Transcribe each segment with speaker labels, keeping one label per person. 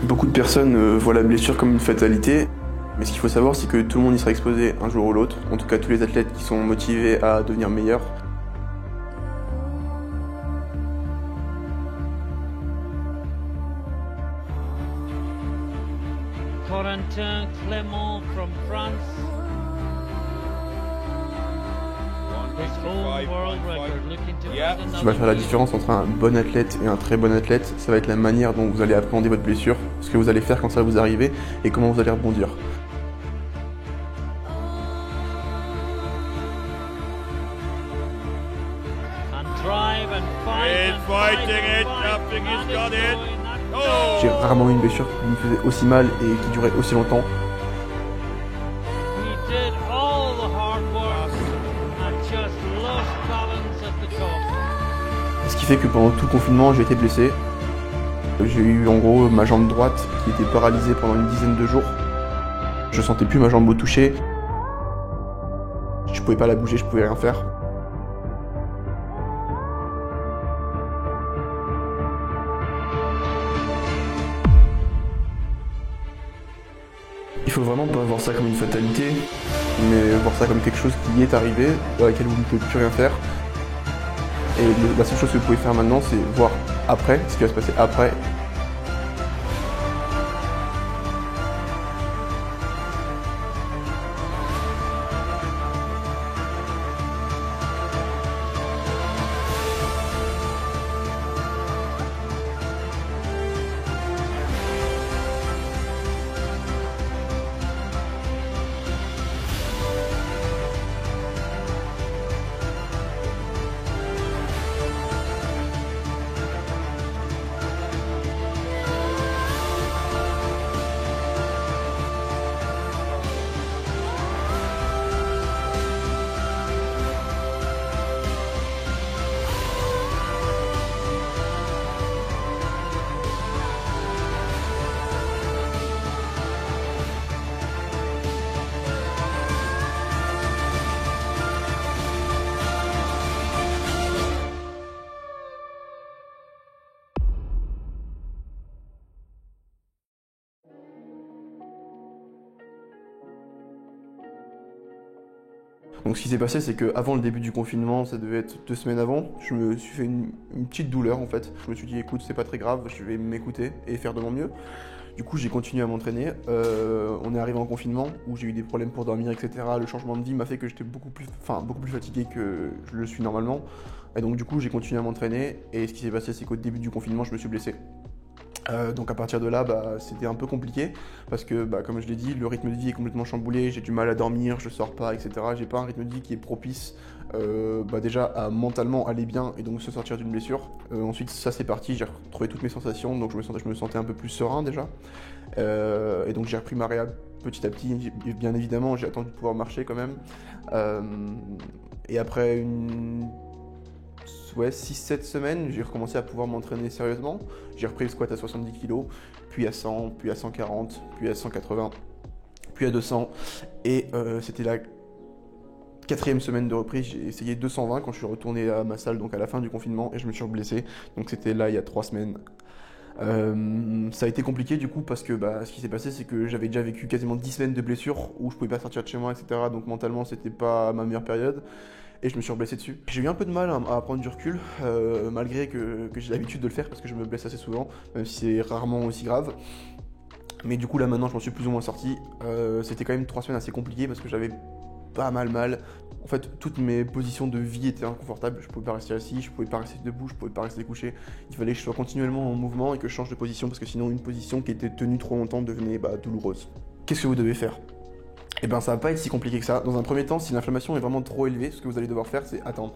Speaker 1: Beaucoup de personnes voient la blessure comme une fatalité, mais ce qu'il faut savoir, c'est que tout le monde y sera exposé un jour ou l'autre. En tout cas, tous les athlètes qui sont motivés à devenir meilleurs.
Speaker 2: Corentin Clément from France. His own world record looking to
Speaker 1: Ce qui va faire la différence entre un bon athlète et un très bon athlète, ça va être la manière dont vous allez appréhender votre blessure, ce que vous allez faire quand ça va vous arriver et comment vous allez rebondir. J'ai rarement eu une blessure qui me faisait aussi mal et qui durait aussi longtemps. Ce qui fait que pendant tout le confinement, j'ai été blessé. J'ai eu en gros ma jambe droite qui était paralysée pendant une dizaine de jours. Je sentais plus ma jambe au toucher. Je pouvais pas la bouger, je pouvais rien faire. Il faut vraiment pas voir ça comme une fatalité, mais voir ça comme quelque chose qui est arrivé, dans laquelle vous ne pouvez plus rien faire. Et la seule chose que vous pouvez faire maintenant, c'est voir après, ce qui va se passer après. Donc ce qui s'est passé, c'est qu'avant le début du confinement, ça devait être 2 semaines avant, je me suis fait une petite douleur en fait. Je me suis dit écoute, c'est pas très grave, je vais m'écouter et faire de mon mieux. Du coup j'ai continué à m'entraîner. On est arrivé en confinement où j'ai eu des problèmes pour dormir, etc. Le changement de vie m'a fait que j'étais beaucoup plus fatigué que je le suis normalement. Et donc du coup j'ai continué à m'entraîner et ce qui s'est passé, c'est qu'au début du confinement, je me suis blessé. Donc à partir de là, c'était un peu compliqué parce que, comme je l'ai dit, le rythme de vie est complètement chamboulé, j'ai du mal à dormir, je sors pas, etc. J'ai pas un rythme de vie qui est propice déjà à mentalement aller bien et donc se sortir d'une blessure. Ensuite, ça c'est parti, j'ai retrouvé toutes mes sensations, donc je me sentais un peu plus serein déjà. Et donc j'ai repris ma réhab petit à petit, bien évidemment, j'ai attendu de pouvoir marcher quand même. Et après 6-7 semaines, j'ai recommencé à pouvoir m'entraîner sérieusement. J'ai repris le squat à 70 kg, puis à 100, puis à 140, puis à 180, puis à 200. Et c'était la 4e semaine de reprise, j'ai essayé 220 quand je suis retourné à ma salle, donc à la fin du confinement, et je me suis blessé. Donc c'était là il y a 3 semaines. Ça a été compliqué du coup parce que ce qui s'est passé, c'est que j'avais déjà vécu quasiment 10 semaines de blessures où je pouvais pas sortir de chez moi, etc. Donc mentalement c'était pas ma meilleure période. Et je me suis blessé dessus. J'ai eu un peu de mal à prendre du recul, malgré que j'ai l'habitude de le faire parce que je me blesse assez souvent, même si c'est rarement aussi grave. Mais du coup là maintenant je m'en suis plus ou moins sorti. C'était quand même 3 semaines assez compliquées parce que j'avais pas mal. En fait, toutes mes positions de vie étaient inconfortables. Je pouvais pas rester assis, je pouvais pas rester debout, je pouvais pas rester couché. Il fallait que je sois continuellement en mouvement et que je change de position parce que sinon une position qui était tenue trop longtemps devenait douloureuse. Qu'est-ce que vous devez faire ? Eh ben ça va pas être si compliqué que ça. Dans un premier temps, si l'inflammation est vraiment trop élevée, ce que vous allez devoir faire, c'est attendre.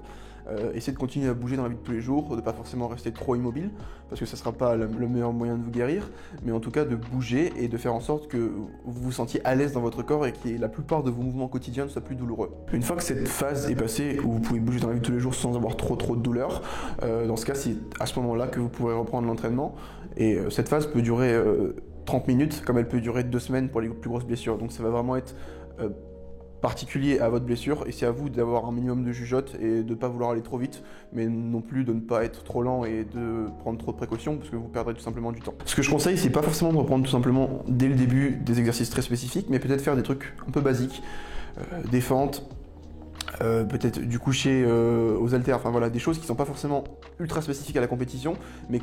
Speaker 1: Essayez de continuer à bouger dans la vie de tous les jours, de pas forcément rester trop immobile, parce que ça sera pas le meilleur moyen de vous guérir, mais en tout cas de bouger et de faire en sorte que vous vous sentiez à l'aise dans votre corps et que la plupart de vos mouvements quotidiens ne soient plus douloureux. Une fois que cette phase est passée, où vous pouvez bouger dans la vie de tous les jours sans avoir trop de douleur, dans ce cas, c'est à ce moment-là que vous pourrez reprendre l'entraînement. Et cette phase peut durer 30 minutes, comme elle peut durer 2 semaines pour les plus grosses blessures. Donc ça va vraiment être particulier à votre blessure, et c'est à vous d'avoir un minimum de jugeote et de ne pas vouloir aller trop vite, mais non plus de ne pas être trop lent et de prendre trop de précautions, parce que vous perdrez tout simplement du temps. Ce que je conseille, c'est pas forcément de reprendre tout simplement dès le début des exercices très spécifiques, mais peut-être faire des trucs un peu basiques, des fentes, peut-être du coucher aux haltères, enfin voilà, des choses qui sont pas forcément ultra spécifiques à la compétition, mais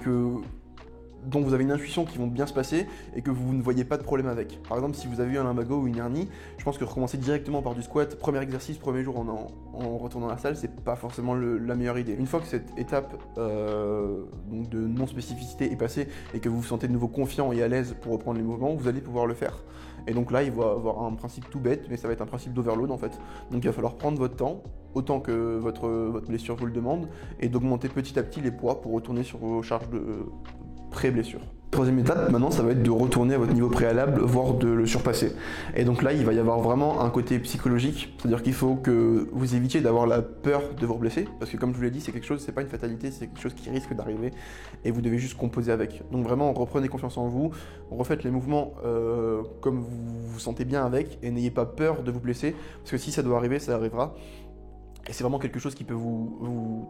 Speaker 1: dont vous avez une intuition qui vont bien se passer et que vous ne voyez pas de problème avec. Par exemple, si vous avez eu un lumbago ou une hernie, je pense que recommencer directement par du squat, premier exercice, premier jour en retournant à la salle, c'est pas forcément la meilleure idée. Une fois que cette étape donc de non-spécificité est passée et que vous vous sentez de nouveau confiant et à l'aise pour reprendre les mouvements, vous allez pouvoir le faire. Et donc là, il va y avoir un principe tout bête, mais ça va être un principe d'overload en fait. Donc il va falloir prendre votre temps, autant que votre blessure vous le demande, et d'augmenter petit à petit les poids pour retourner sur vos charges de pré-blessure. Troisième étape, maintenant, ça va être de retourner à votre niveau préalable, voire de le surpasser. Et donc là, il va y avoir vraiment un côté psychologique, c'est-à-dire qu'il faut que vous évitiez d'avoir la peur de vous blesser, parce que comme je vous l'ai dit, c'est pas une fatalité, c'est quelque chose qui risque d'arriver, et vous devez juste composer avec. Donc vraiment, reprenez confiance en vous, refaites les mouvements comme vous vous sentez bien avec, et n'ayez pas peur de vous blesser, parce que si ça doit arriver, ça arrivera. Et c'est vraiment quelque chose qui peut vous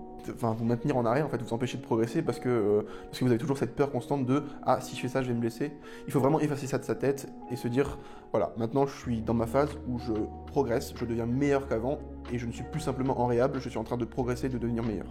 Speaker 1: maintenir en arrêt, en fait, vous empêcher de progresser parce que vous avez toujours cette peur constante de « Ah, si je fais ça, je vais me blesser ». Il faut vraiment effacer ça de sa tête et se dire « Voilà, maintenant je suis dans ma phase où je progresse, je deviens meilleur qu'avant et je ne suis plus simplement en réhab, je suis en train de progresser, de devenir meilleur ».